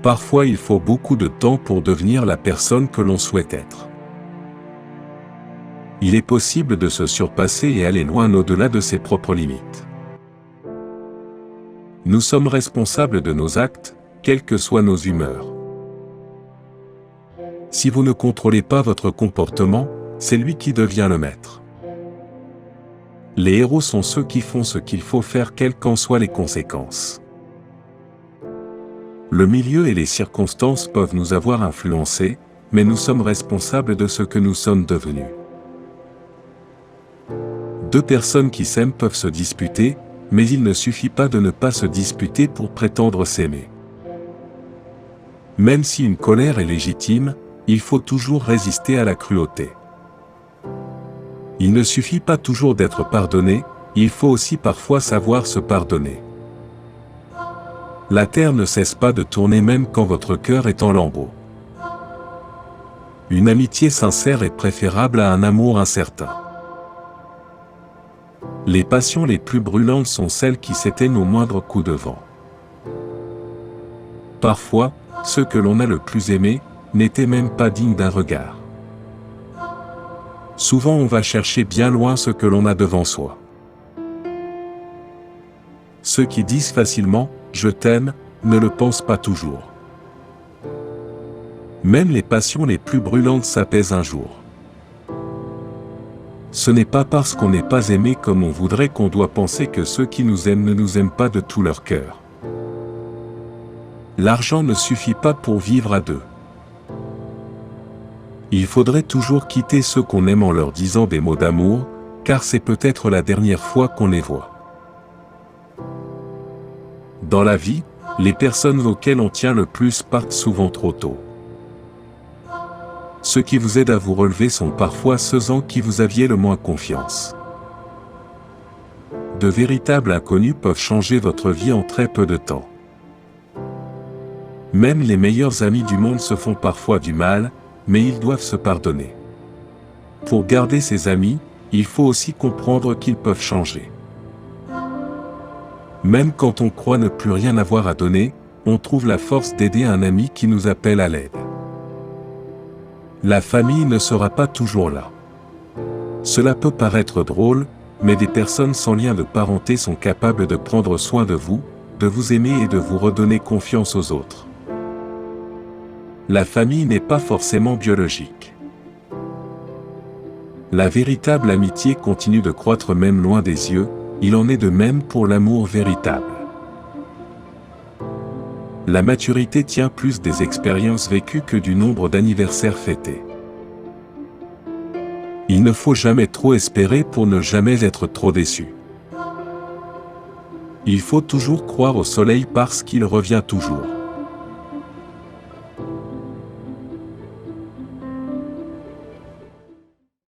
Parfois il faut beaucoup de temps pour devenir la personne que l'on souhaite être. Il est possible de se surpasser et aller loin au-delà de ses propres limites. Nous sommes responsables de nos actes, quelles que soient nos humeurs. Si vous ne contrôlez pas votre comportement, c'est lui qui devient le maître. Les héros sont ceux qui font ce qu'il faut faire quelles qu'en soient les conséquences. Le milieu et les circonstances peuvent nous avoir influencés, mais nous sommes responsables de ce que nous sommes devenus. Deux personnes qui s'aiment peuvent se disputer, mais il ne suffit pas de ne pas se disputer pour prétendre s'aimer. Même si une colère est légitime, il faut toujours résister à la cruauté. Il ne suffit pas toujours d'être pardonné, il faut aussi parfois savoir se pardonner. La terre ne cesse pas de tourner même quand votre cœur est en lambeaux. Une amitié sincère est préférable à un amour incertain. Les passions les plus brûlantes sont celles qui s'éteignent au moindre coup de vent. Parfois, ceux que l'on a le plus aimés n'étaient même pas dignes d'un regard. Souvent on va chercher bien loin ce que l'on a devant soi. Ceux qui disent facilement « je t'aime » ne le pensent pas toujours. Même les passions les plus brûlantes s'apaisent un jour. Ce n'est pas parce qu'on n'est pas aimé comme on voudrait qu'on doit penser que ceux qui nous aiment ne nous aiment pas de tout leur cœur. L'argent ne suffit pas pour vivre à deux. Il faudrait toujours quitter ceux qu'on aime en leur disant des mots d'amour, car c'est peut-être la dernière fois qu'on les voit. Dans la vie, les personnes auxquelles on tient le plus partent souvent trop tôt. Ceux qui vous aident à vous relever sont parfois ceux en qui vous aviez le moins confiance. De véritables inconnus peuvent changer votre vie en très peu de temps. Même les meilleurs amis du monde se font parfois du mal, mais ils doivent se pardonner. Pour garder ses amis, il faut aussi comprendre qu'ils peuvent changer. Même quand on croit ne plus rien avoir à donner, on trouve la force d'aider un ami qui nous appelle à l'aide. La famille ne sera pas toujours là. Cela peut paraître drôle, mais des personnes sans lien de parenté sont capables de prendre soin de vous aimer et de vous redonner confiance aux autres. La famille n'est pas forcément biologique. La véritable amitié continue de croître même loin des yeux, il en est de même pour l'amour véritable. La maturité tient plus des expériences vécues que du nombre d'anniversaires fêtés. Il ne faut jamais trop espérer pour ne jamais être trop déçu. Il faut toujours croire au soleil parce qu'il revient toujours.